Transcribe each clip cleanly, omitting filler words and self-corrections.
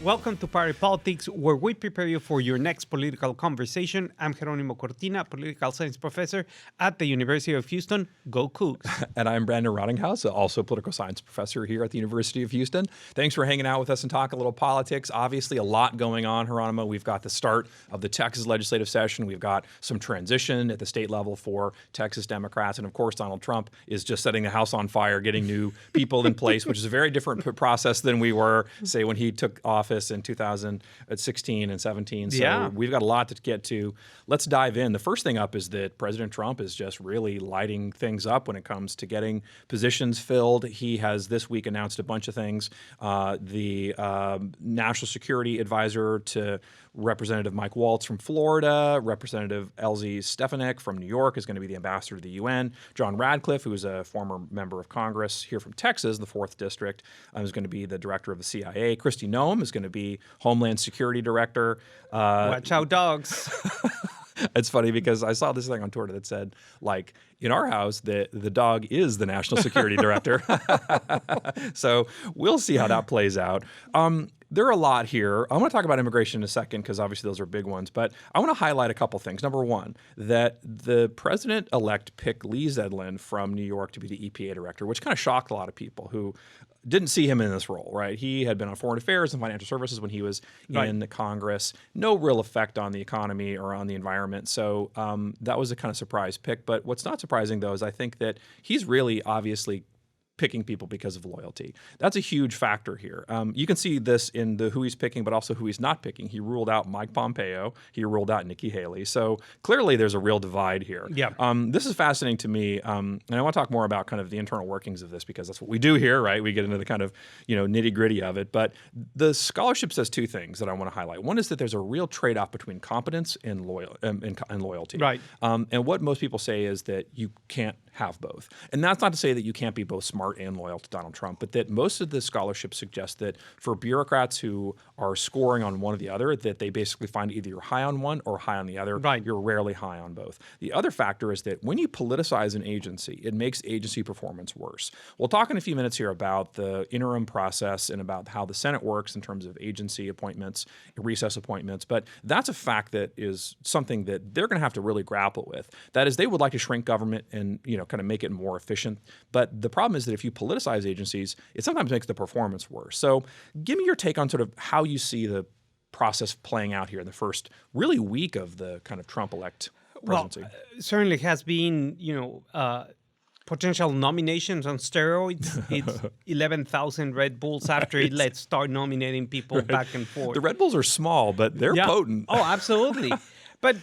Welcome to Party Politics, where we prepare you for your next political conversation. I'm Jeronimo Cortina, political science professor at the University of Houston. Go Cougs. And I'm Brandon Rottinghaus, also a political science professor here at the University of Houston. Thanks for hanging out with us and talking a little politics. Obviously, a lot going on, Jeronimo. We've got the start of the Texas legislative session. We've got some transition at the state level for Texas Democrats. And of course, Donald Trump is just setting the house on fire, getting new people in place, which is a very different process than we were, say, when he took office in 2016 and 17. So we've got a lot to get to. Let's dive in. The first thing up is that President Trump is just really lighting things up when it comes to getting positions filled. He has this week announced a bunch of things. The National Security Advisor to Representative Mike Waltz from Florida, Representative Elsie Stefanik from New York is going to be the ambassador to the UN. John Radcliffe, who is a former member of Congress here from Texas, the 4th District, is going to be the director of the CIA. Kristi Noem is going to be Homeland Security Director. Watch out, dogs. It's funny because I saw this thing on Twitter that said, like, in our house, the dog is the national security director. So we'll see how that plays out. There are a lot here. I want to talk about immigration in a second because obviously those are big ones. But I want to highlight a couple things. Number one, that the president-elect picked Lee Zeldin from New York to be the EPA director, which kind of shocked a lot of people who didn't see him in this role, right? He had been on foreign affairs and financial services when he was in Congress. No real effect on the economy or on the environment. So that was a kind of surprise pick. But what's not surprising, though, is I think that he's really obviously picking people because of loyalty. That's a huge factor here. You can see this in the who he's picking, but also who he's not picking. He ruled out Mike Pompeo. He ruled out Nikki Haley. So clearly there's a real divide here. Yeah. This is fascinating to me. And I want to talk more about kind of the internal workings of this because that's what we do here, right? We get into the kind of, nitty gritty of it. But the scholarship says two things that I want to highlight. One is that there's a real trade-off between competence and loyalty. Right. And what most people say is that you can't have both. And that's not to say that you can't be both smart and loyal to Donald Trump, but that most of the scholarship suggests that for bureaucrats who are scoring on one or the other, that they basically find either you're high on one or high on the other. Right. You're rarely high on both. The other factor is that when you politicize an agency, it makes agency performance worse. We'll talk in a few minutes here about the interim process and about how the Senate works in terms of agency appointments, recess appointments, but that's a fact that is something that they're going to have to really grapple with. That is, they would like to shrink government and, kind of make it more efficient. But the problem is that if you politicize agencies, it sometimes makes the performance worse. So give me your take on sort of how you see the process playing out here in the first really week of the kind of Trump-elect presidency. Well, certainly has been, potential nominations on steroids. It's 11,000 Red Bulls after let's start nominating people back and forth. The Red Bulls are small, but they're potent. Oh, absolutely. But,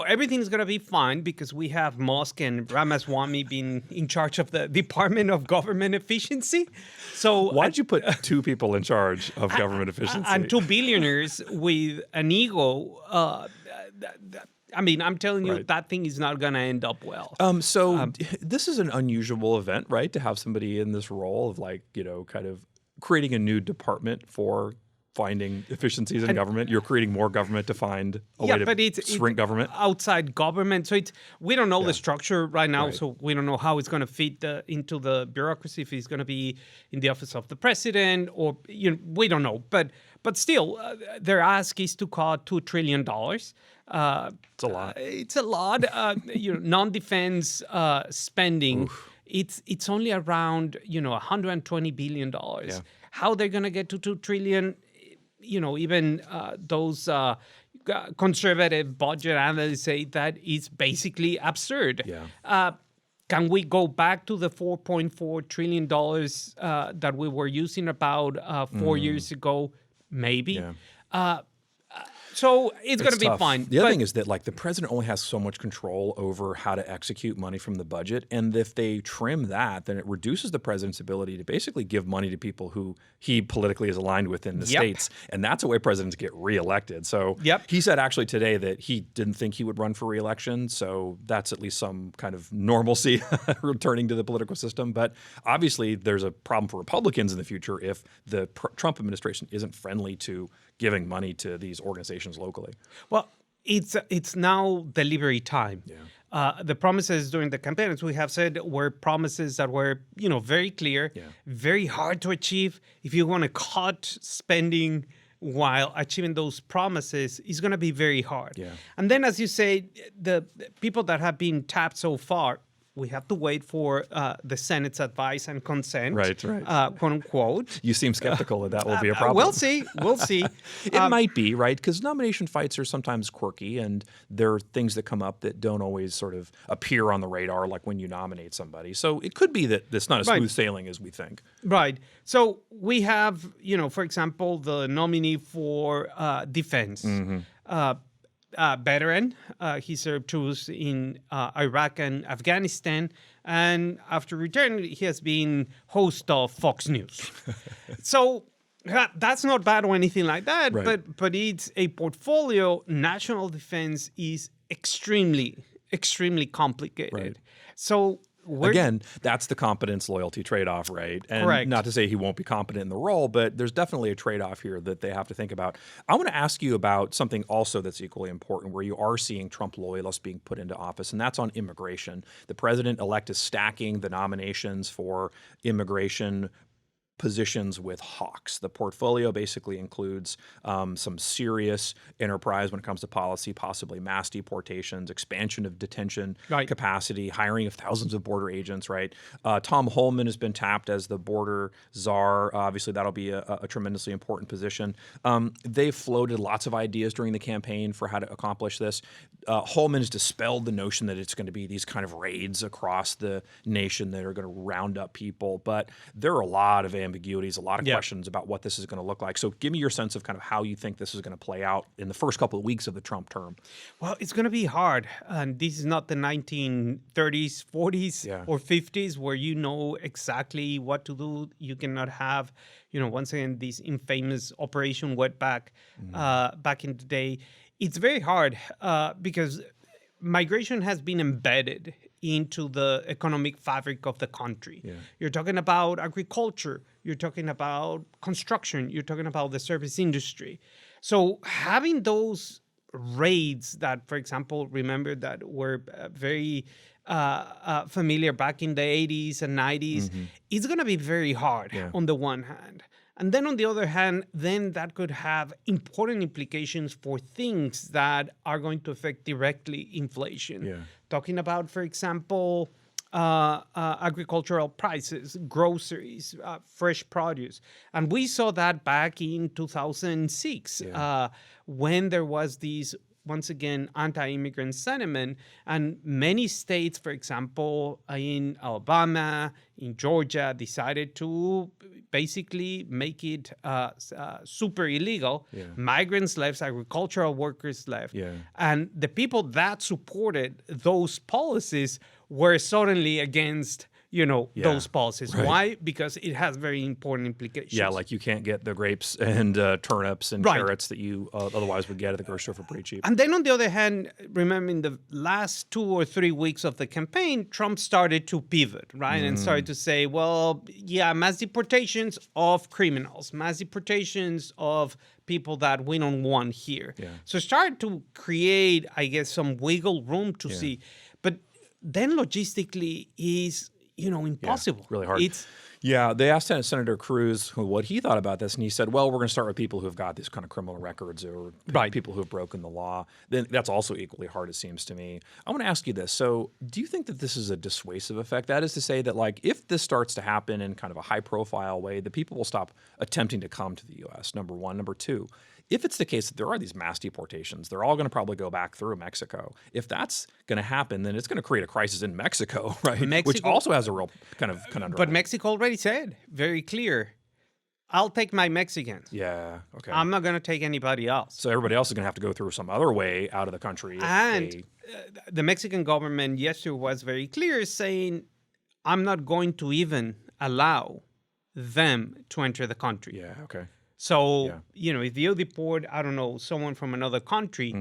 everything's going to be fine because we have Musk and Ramaswamy being in charge of the Department of Government Efficiency. So why'd you put two people in charge of government efficiency? And two billionaires with an ego. I'm telling you, that thing is not going to end up well. This is an unusual event, right? To have somebody in this role of kind of creating a new department for finding efficiencies in government. You're creating more government to find a way to shrink government. Outside government. So we don't know the structure right now, so we don't know how it's going to fit into the bureaucracy, if it's going to be in the office of the president or, we don't know. But still, their ask is to cut $2 trillion. It's a lot. It's a lot. Non-defense spending. Oof. It's only around, $120 billion. Yeah. How they're going to get to $2 trillion? Even those conservative budget analysts say that it's basically absurd. Yeah. Can we go back to the $4.4 trillion that we were using about 4 years ago? Maybe. Yeah. So it's going to be tough. fine. The other thing is that like the president only has so much control over how to execute money from the budget, and if they trim that, then it reduces the president's ability to basically give money to people who he politically is aligned with in the states, and that's a way presidents get reelected. So he said actually today that he didn't think he would run for reelection, so that's at least some kind of normalcy returning to the political system. But obviously, there's a problem for Republicans in the future if the Trump administration isn't friendly to giving money to these organizations locally. Well, it's now delivery time. The promises during the campaign, as we have said, were promises that were, very clear, very hard to achieve. If you want to cut spending while achieving those promises, it's going to be very hard. And then, as you say, the people that have been tapped so far, we have to wait for the Senate's advice and consent, quote unquote. You seem skeptical that will be a problem. We'll see. It might be, right? Because nomination fights are sometimes quirky, and there are things that come up that don't always sort of appear on the radar, like when you nominate somebody. So it could be that it's not as smooth sailing as we think. Right. So we have, for example, the nominee for defense. Veteran. He served tours in Iraq and Afghanistan. And after returning, he has been host of Fox News. So that's not bad or anything like that, but it's a portfolio. National defense is extremely, extremely complicated. So again, that's the competence loyalty trade-off, right? And not to say he won't be competent in the role, but there's definitely a trade-off here that they have to think about. I want to ask you about something also that's equally important where you are seeing Trump loyalists being put into office, and that's on immigration. The president-elect is stacking the nominations for immigration positions with hawks. The portfolio basically includes some serious enterprise when it comes to policy, possibly mass deportations, expansion of detention capacity, hiring of thousands of border agents, right? Tom Homan has been tapped as the border czar. Obviously, that'll be a tremendously important position. They've floated lots of ideas during the campaign for how to accomplish this. Holman has dispelled the notion that it's going to be these kind of raids across the nation that are going to round up people, but there are a lot of ambiguities, a lot of questions about what this is going to look like. So give me your sense of kind of how you think this is going to play out in the first couple of weeks of the Trump term. Well, it's going to be hard. And this is not the 1930s, 40s, or 50s where you know exactly what to do. You cannot have, once again, this infamous Operation Wetback back in the day. It's very hard because migration has been embedded into the economic fabric of the country. You're talking about agriculture. You're talking about construction. You're talking about the service industry. So having those raids that, for example, remember that were very familiar back in the 80s and 90s, it's going to be very hard on the one hand. And then on the other hand, then that could have important implications for things that are going to affect directly inflation. Talking about, for example, agricultural prices, groceries, fresh produce. And we saw that back in 2006 when there was these, once again, anti-immigrant sentiment. And many states, for example, in Alabama, in Georgia, decided to basically make it super illegal. Migrants left, agricultural workers left. And the people that supported those policies were suddenly against those policies. Why? Because it has very important implications. Like you can't get the grapes and turnips and carrots that you otherwise would get at the grocery store for pretty cheap. And then on the other hand, remember in the last 2 or 3 weeks of the campaign, Trump started to pivot, and started to say, well, mass deportations of criminals, mass deportations of people that we don't want here. So started to create, I guess, some wiggle room to see. But then logistically is impossible. Really hard. They asked Senator Cruz what he thought about this, and he said, well, we're going to start with people who've got these kind of criminal records or people who have broken the law. Then that's also equally hard, it seems to me. I want to ask you this. So do you think that this is a dissuasive effect? That is to say that, like, if this starts to happen in kind of a high-profile way, the people will stop attempting to come to the U.S., number one. Number two, if it's the case that there are these mass deportations, they're all going to probably go back through Mexico. If that's going to happen, then it's going to create a crisis in Mexico, right? Which also has a real kind of conundrum. But Mexico already said very clear, I'll take my Mexicans. Yeah. Okay. I'm not going to take anybody else. So everybody else is going to have to go through some other way out of the country. And the Mexican government yesterday was very clear, saying, I'm not going to even allow them to enter the country. Yeah. Okay. So, if you deport, I don't know, someone from another country,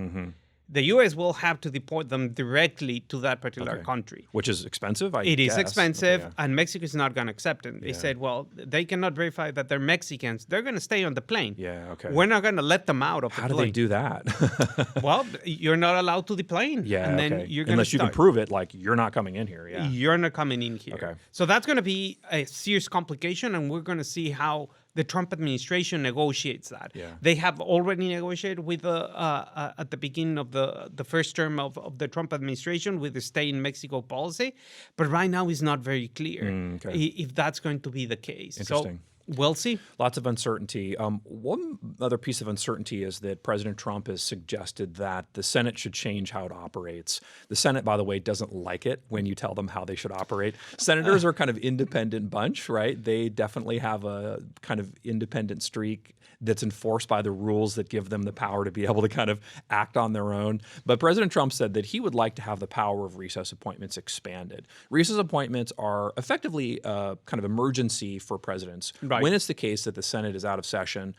the U.S. will have to deport them directly to that particular country. Which is expensive, I guess. It is expensive, Okay, and Mexico is not going to accept it. They said, well, they cannot verify that they're Mexicans. They're going to stay on the plane. Yeah, okay. We're not going to let them out of the plane. How do they do that? Well, you're not allowed to the plane. Yeah, and then okay. you're going Unless you can prove it, like, you're not coming in here. Yeah. You're not coming in here. Okay. So that's going to be a serious complication, and we're going to see how the Trump administration negotiates that. Yeah. They have already negotiated with at the beginning of the first term of the Trump administration with the stay in Mexico policy, but right now it's not very clear if that's going to be the case. Interesting. So we'll see. Lots of uncertainty. One other piece of uncertainty is that President Trump has suggested that the Senate should change how it operates. The Senate, by the way, doesn't like it when you tell them how they should operate. Senators are kind of independent bunch, right? They definitely have a kind of independent streak that's enforced by the rules that give them the power to be able to kind of act on their own. But President Trump said that he would like to have the power of recess appointments expanded. Recess appointments are effectively a kind of emergency for presidents. Right. When it's the case that the Senate is out of session,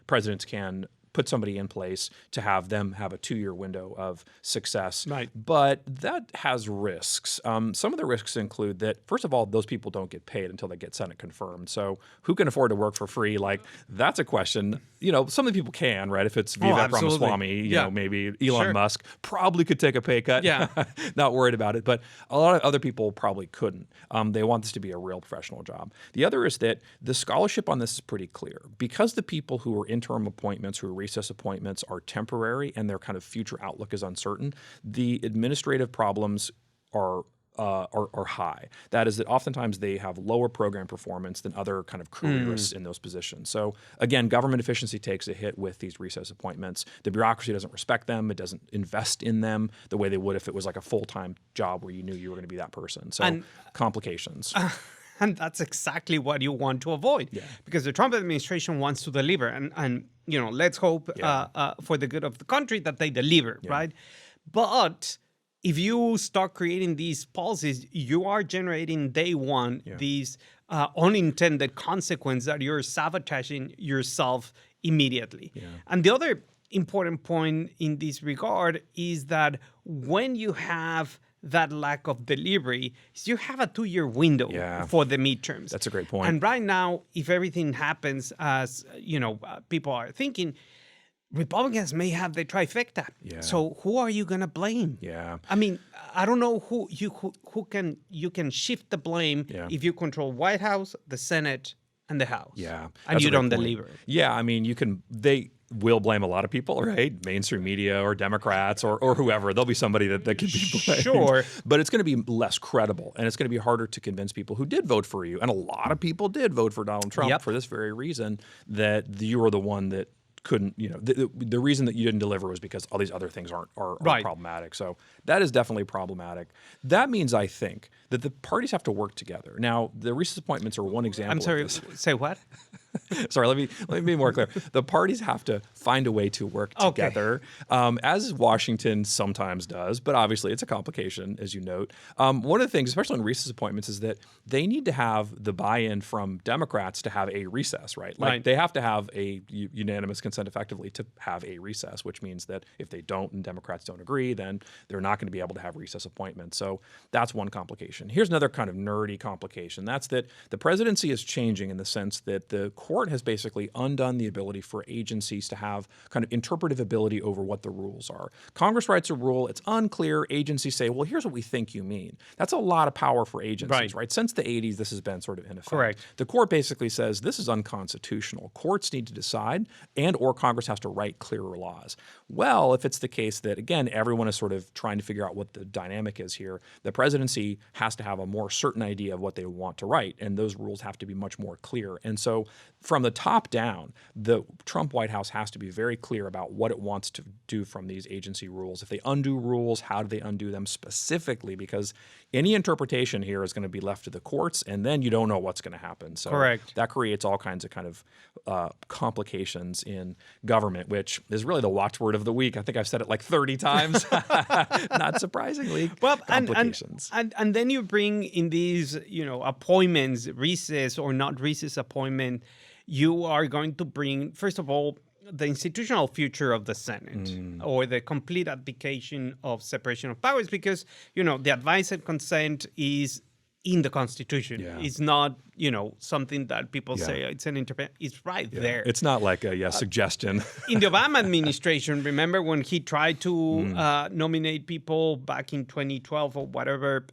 presidents can put somebody in place to have them have a 2-year window of success. Right. But that has risks. Some of the risks include that, first of all, those people don't get paid until they get Senate confirmed. So who can afford to work for free? Like, that's a question. Some of the people can, right? If it's Vivek Ramaswamy, maybe Elon Musk probably could take a pay cut. Yeah. Not worried about it. But a lot of other people probably couldn't. They want this to be a real professional job. The other is that the scholarship on this is pretty clear. Because the people who are interim appointments, who are recess appointments, are temporary and their kind of future outlook is uncertain, the administrative problems are high. That is that oftentimes they have lower program performance than other kind of careerists in those positions. So again, government efficiency takes a hit with these recess appointments. The bureaucracy doesn't respect them. It doesn't invest in them the way they would if it was like a full-time job where you knew you were going to be that person. So complications. And that's exactly what you want to avoid, because the Trump administration wants to deliver, and let's hope for the good of the country that they deliver, right? But if you start creating these policies, you are generating day one these unintended consequences that you're sabotaging yourself immediately. Yeah. And the other important point in this regard is that when you have that lack of delivery, you have a 2-year window for the midterms. That's a great point. And right now, if everything happens as people are thinking, Republicans may have the trifecta. Yeah. So who are you going to blame? Yeah. I mean, I don't know who you can shift the blame if you control White House, the Senate, and the House. Yeah. And you don't deliver. Yeah, I mean, they will blame a lot of people, right? Mainstream media or Democrats or whoever. There'll be somebody that could be blamed. Sure. But it's going to be less credible, and it's going to be harder to convince people who did vote for you. And a lot of people did vote for Donald Trump for this very reason, that you were the one that couldn't, the reason that you didn't deliver was because all these other things are problematic. So that is definitely problematic. That means, I think, that the parties have to work together. Now, the recess appointments are one example. I'm sorry, of this. say what? Sorry, let me be more clear. The parties have to find a way to work together, as Washington sometimes does, but obviously it's a complication, as you note. One of the things, especially in recess appointments, is that they need to have the buy-in from Democrats to have a recess, right? Like they have to have a unanimous consent effectively to have a recess, which means that if they don't and Democrats don't agree, then they're not going to be able to have recess appointments. So that's one complication. Here's another kind of nerdy complication. That's that the presidency is changing in the sense that the court has basically undone the ability for agencies to have kind of interpretive ability over what the rules are. Congress writes a rule, it's unclear, agencies say, well, here's what we think you mean. That's a lot of power for agencies, right? Since the 80s, this has been sort of in effect. Correct. The court basically says this is unconstitutional. Courts need to decide, and or Congress has to write clearer laws. Well, if it's the case that, again, everyone is sort of trying to figure out what the dynamic is here, the presidency has to have a more certain idea of what they want to write, and those rules have to be much more clear. And so from the top down, the Trump White House has to be very clear about what it wants to do from these agency rules. If they undo rules, how do they undo them specifically? Because any interpretation here is going to be left to the courts, and then you don't know what's going to happen. So Correct. that creates all kinds of kind of complications in government, which is really the watchword of the week. I think I've said it like 30 times, not surprisingly. Well, complications. and then you bring in these, appointments, recess or not recess appointment, you are going to bring, first of all, the institutional future of the Senate or the complete abdication of separation of powers, because, the advice and consent is in the Constitution. Yeah. It's not, something that people say it's an it's right there. It's not like a suggestion. In the Obama administration, remember when he tried to nominate people back in 2012 or whatever,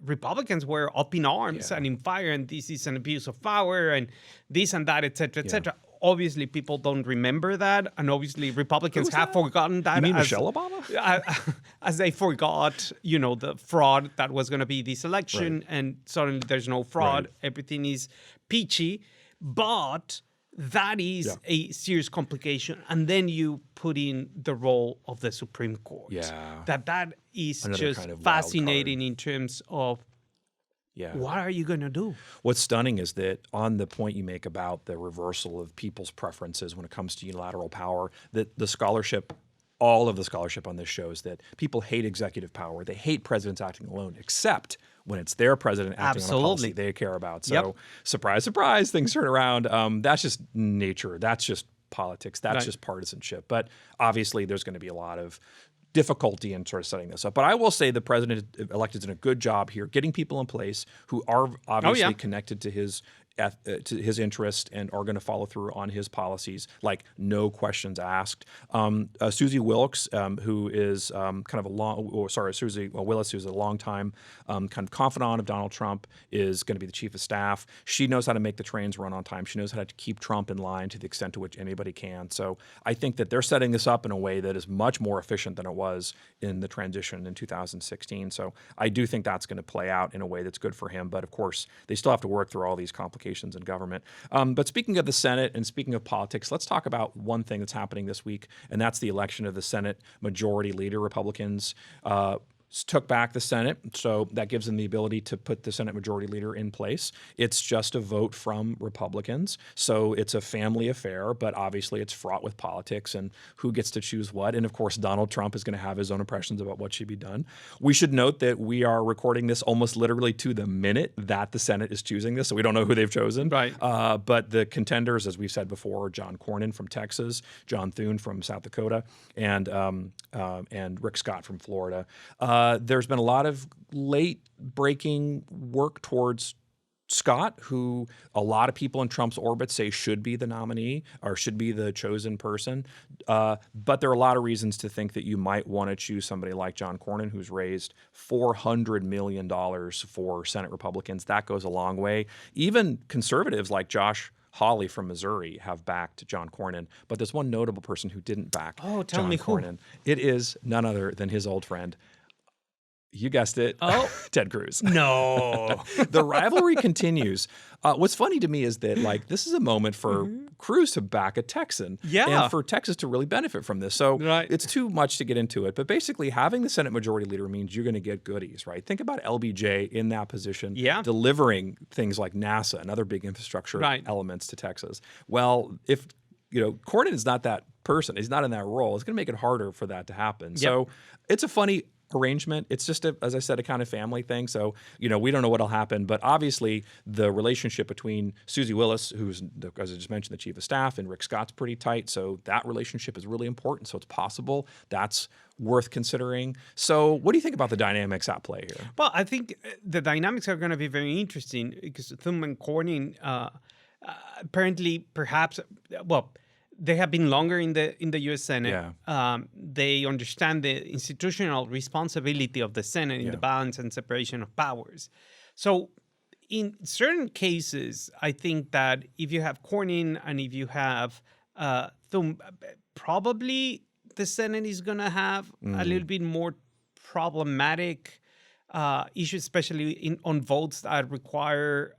Republicans were up in arms and in fire, and this is an abuse of power and this and that, et cetera, et cetera. Obviously, people don't remember that, and obviously Republicans have forgotten that. You mean Michelle Obama? As they forgot, the fraud that was going to be this election, and suddenly there's no fraud. Right. Everything is peachy, but that is a serious complication. And then you put in the role of the Supreme Court. Yeah. That is Another just kind of wild fascinating card. in terms of what are you going to do? What's stunning is that on the point you make about the reversal of people's preferences when it comes to unilateral power, that the scholarship, all of the scholarship on this shows that people hate executive power. They hate presidents acting alone, except when it's their president acting on a policy they care about. So surprise, surprise, things turn around. That's just nature. That's just politics. That's just partisanship. But obviously there's going to be a lot of difficulty in sort of setting this up. But I will say the president-elect is doing a good job here getting people in place who are obviously connected to his interest and are going to follow through on his policies, like no questions asked. Susie Wilkes, who is Susie Willis, who's a longtime kind of confidant of Donald Trump, is going to be the chief of staff. She knows how to make the trains run on time. She knows how to keep Trump in line to the extent to which anybody can. So I think that they're setting this up in a way that is much more efficient than it was in the transition in 2016. So I do think that's going to play out in a way that's good for him. But of course, they still have to work through all these complications in government. But speaking of the Senate and speaking of politics, let's talk about one thing that's happening this week, and that's the election of the Senate Majority Leader. Republicans took back the Senate, so that gives them the ability to put the Senate Majority Leader in place. It's just a vote from Republicans, so it's a family affair, but obviously it's fraught with politics and who gets to choose what. And of course, Donald Trump is going to have his own impressions about what should be done. We should note that we are recording this almost literally to the minute that the Senate is choosing this, so we don't know who they've chosen. Right. But the contenders, as we've said before, are John Cornyn from Texas, John Thune from South Dakota, and Rick Scott from Florida. There's been a lot of late-breaking work towards Scott, who a lot of people in Trump's orbit say should be the nominee or should be the chosen person. But there are a lot of reasons to think that you might want to choose somebody like John Cornyn, who's raised $400 million for Senate Republicans. That goes a long way. Even conservatives like Josh Hawley from Missouri have backed John Cornyn, but there's one notable person who didn't back John Cornyn. It is none other than his old friend, you guessed it, Ted Cruz. No. The rivalry continues. What's funny to me is that this is a moment for Cruz to back a Texan and for Texas to really benefit from this. So it's too much to get into it. But basically, having the Senate Majority Leader means you're going to get goodies, right? Think about LBJ in that position, delivering things like NASA and other big infrastructure elements to Texas. Well, if Cornyn is not that person, he's not in that role, it's going to make it harder for that to happen. So it's a funny arrangement. It's just, as I said, a kind of family thing. So, we don't know what'll happen. But obviously, the relationship between Susie Willis, who's, as I just mentioned, the chief of staff, and Rick Scott's pretty tight. So that relationship is really important. So it's possible that's worth considering. So what do you think about the dynamics at play here? Well, I think the dynamics are going to be very interesting because Thune and Cornyn apparently, perhaps, they have been longer in the U.S. Senate. They understand the institutional responsibility of the Senate in the balance and separation of powers. So in certain cases, I think that if you have Cornyn and if you have Thune, probably the Senate is going to have a little bit more problematic issues, especially on votes that require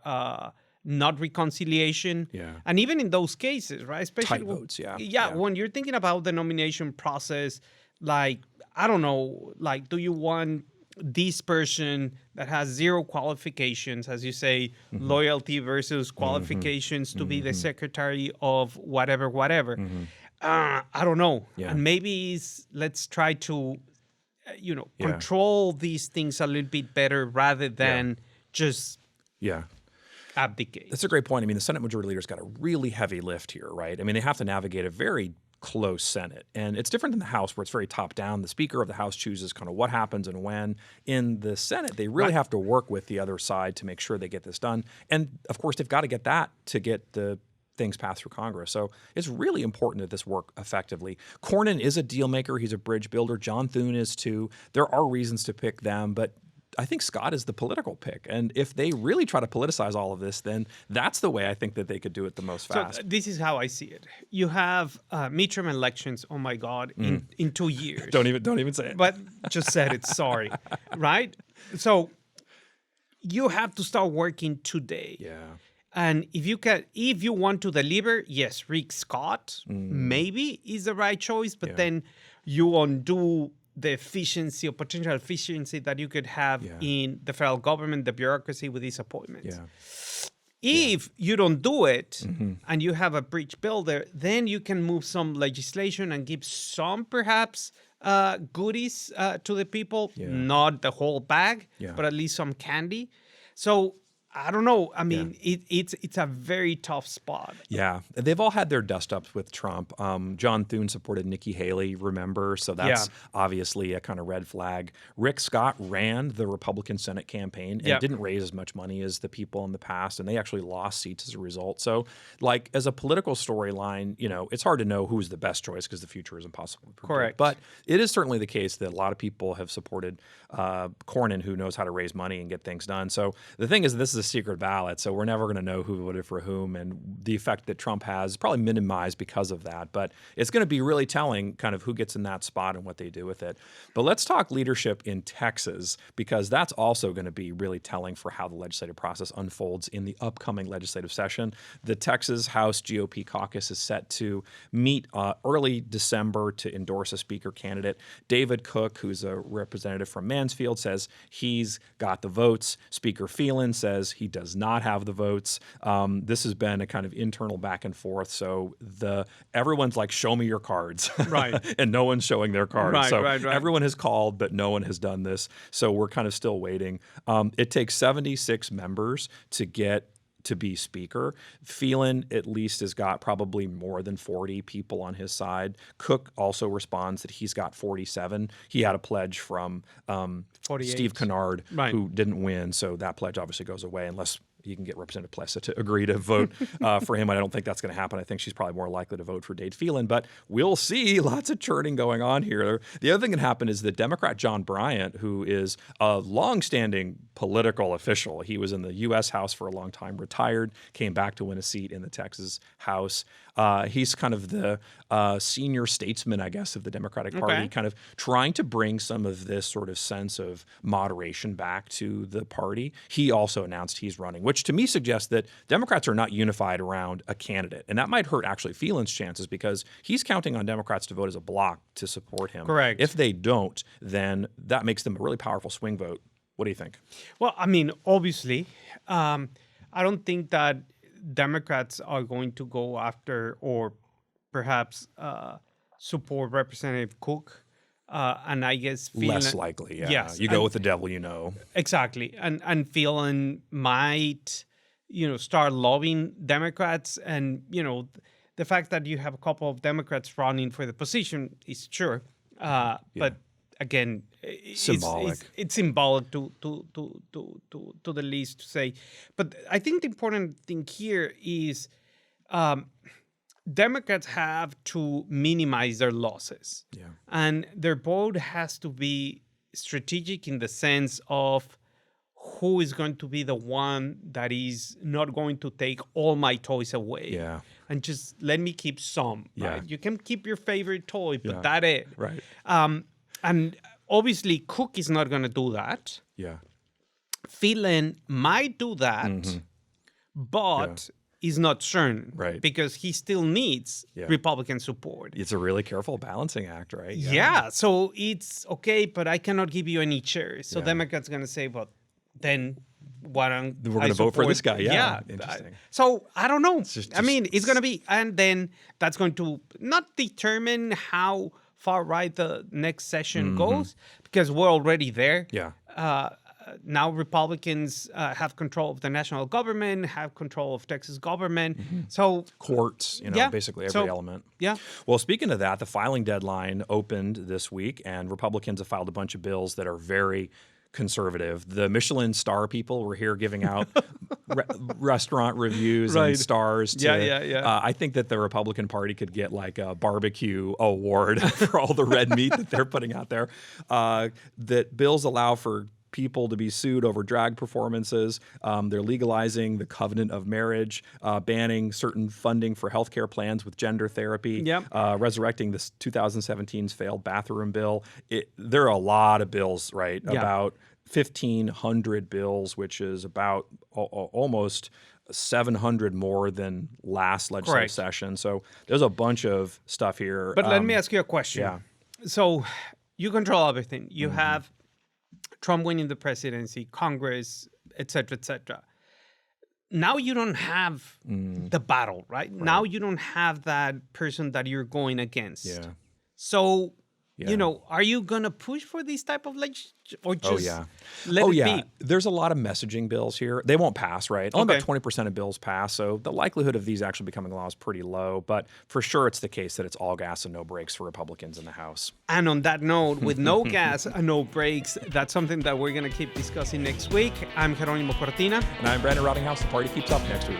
not reconciliation. Yeah. And even in those cases, right? Especially Tight votes, yeah. Yeah, when you're thinking about the nomination process, like, I don't know, like, do you want this person that has zero qualifications, as you say, loyalty versus qualifications to be the secretary of whatever. I don't know. Yeah. And maybe let's try to, control these things a little bit better rather than just Yeah. abdicate. That's a great point. I mean, the Senate Majority Leader's got a really heavy lift here, right? I mean, they have to navigate a very close Senate. And it's different than the House, where it's very top down. The Speaker of the House chooses kind of what happens and when. In the Senate, they really have to work with the other side to make sure they get this done. And of course, they've got to get that to get the things passed through Congress. So it's really important that this work effectively. Cornyn is a deal maker. He's a bridge builder. John Thune is too. There are reasons to pick them, but I think Scott is the political pick. And if they really try to politicize all of this, then that's the way I think that they could do it the most fast. So this is how I see it. You have midterm elections, oh my God, in 2 years. Don't even say it. But just said it, sorry. Right? So you have to start working today. Yeah. And if you want to deliver, yes, Rick Scott maybe is the right choice, but then you undo the efficiency or potential efficiency that you could have in the federal government, the bureaucracy with these appointments. Yeah. If you don't do it and you have a bridge builder, then you can move some legislation and give some perhaps goodies to the people, not the whole bag, but at least some candy. So I don't know. I mean, it's a very tough spot. Yeah. They've all had their dust-ups with Trump. John Thune supported Nikki Haley, remember? So that's obviously a kind of red flag. Rick Scott ran the Republican Senate campaign and didn't raise as much money as the people in the past, and they actually lost seats as a result. So, like, as a political storyline, it's hard to know who's the best choice because the future is impossible to predict. Correct. But it is certainly the case that a lot of people have supported Cornyn, who knows how to raise money and get things done. So the thing is, this is a secret ballot, so we're never going to know who voted for whom, and the effect that Trump has is probably minimized because of that. But it's going to be really telling kind of who gets in that spot and what they do with it. But let's talk leadership in Texas, because that's also going to be really telling for how the legislative process unfolds in the upcoming legislative session. The Texas House GOP caucus is set to meet early December to endorse a speaker candidate. David Cook, who's a representative from Mansfield, says he's got the votes. Speaker Phelan says he does not have the votes. This has been a kind of internal back and forth. So everyone's like, show me your cards. Right. And no one's showing their cards. Right. Everyone has called, but no one has done this. So we're kind of still waiting. It takes 76 members to get to be speaker. Phelan at least has got probably more than 40 people on his side. Cook also responds that he's got 47. He had a pledge from 48. Steve Kennard, who didn't win, so that pledge obviously goes away unless you can get Representative Plessa to agree to vote for him. I don't think that's going to happen. I think she's probably more likely to vote for Dade Phelan, but we'll see. Lots of churning going on here. The other thing that happened is that Democrat John Bryant, who is a longstanding political official, he was in the U.S. House for a long time, retired, came back to win a seat in the Texas House. He's kind of the senior statesman, I guess, of the Democratic Party, kind of trying to bring some of this sort of sense of moderation back to the party. He also announced he's running, which to me suggests that Democrats are not unified around a candidate. And that might hurt actually Phelan's chances, because he's counting on Democrats to vote as a bloc to support him. Correct. If they don't, then that makes them a really powerful swing vote. What do you think? Well, I mean, obviously, I don't think that Democrats are going to go after or perhaps support Representative Cook. And I guess Phelan, less likely, yeah. Yes, you go with the devil you know. Exactly. And Phelan might, start lobbying Democrats. And, the fact that you have a couple of Democrats running for the position is sure. But again, it's symbolic to the least to say. But I think the important thing here is Democrats have to minimize their losses. Yeah. And their vote has to be strategic in the sense of who is going to be the one that is not going to take all my toys away. Yeah. And just let me keep some. Yeah. Right? You can keep your favorite toy, but that's it. Right. And obviously, Cook is not going to do that. Yeah. Phelan might do that, but is not certain. Right. Because he still needs Republican support. It's a really careful balancing act, right? Yeah. So it's okay, but I cannot give you any chairs. So Democrats going to say, well, then why don't we're going to vote for this guy? Yeah. Interesting. So I don't know. It's going to be, and then that's going to not determine how far right the next session goes, because we're already there. Yeah. Now Republicans have control of the national government, have control of Texas government. So courts, basically every element. Yeah. Well, speaking of that, the filing deadline opened this week, and Republicans have filed a bunch of bills that are very conservative. The Michelin star people were here giving out restaurant reviews and stars. I think that the Republican Party could get like a barbecue award for all the red meat that they're putting out there. That bills allow for people to be sued over drag performances. They're legalizing the covenant of marriage, banning certain funding for healthcare plans with gender therapy, resurrecting this 2017's failed bathroom bill. There are a lot of bills, right? About 1,500 bills, which is about almost 700 more than last legislative session. So there's a bunch of stuff here. But let me ask you a question. Yeah. So you control everything. You have Trump winning the presidency, Congress, et cetera, now you don't have the battle, right? Now you don't have that person that you're going against. Yeah. So, are you going to push for these type of legislation or just let it be? There's a lot of messaging bills here. They won't pass, right? Only about 20% of bills pass. So the likelihood of these actually becoming law is pretty low. But for sure, it's the case that it's all gas and no brakes for Republicans in the House. And on that note, with no gas and no brakes, that's something that we're going to keep discussing next week. I'm Jeronimo Cortina. And I'm Brandon Rottinghaus. The party keeps up next week.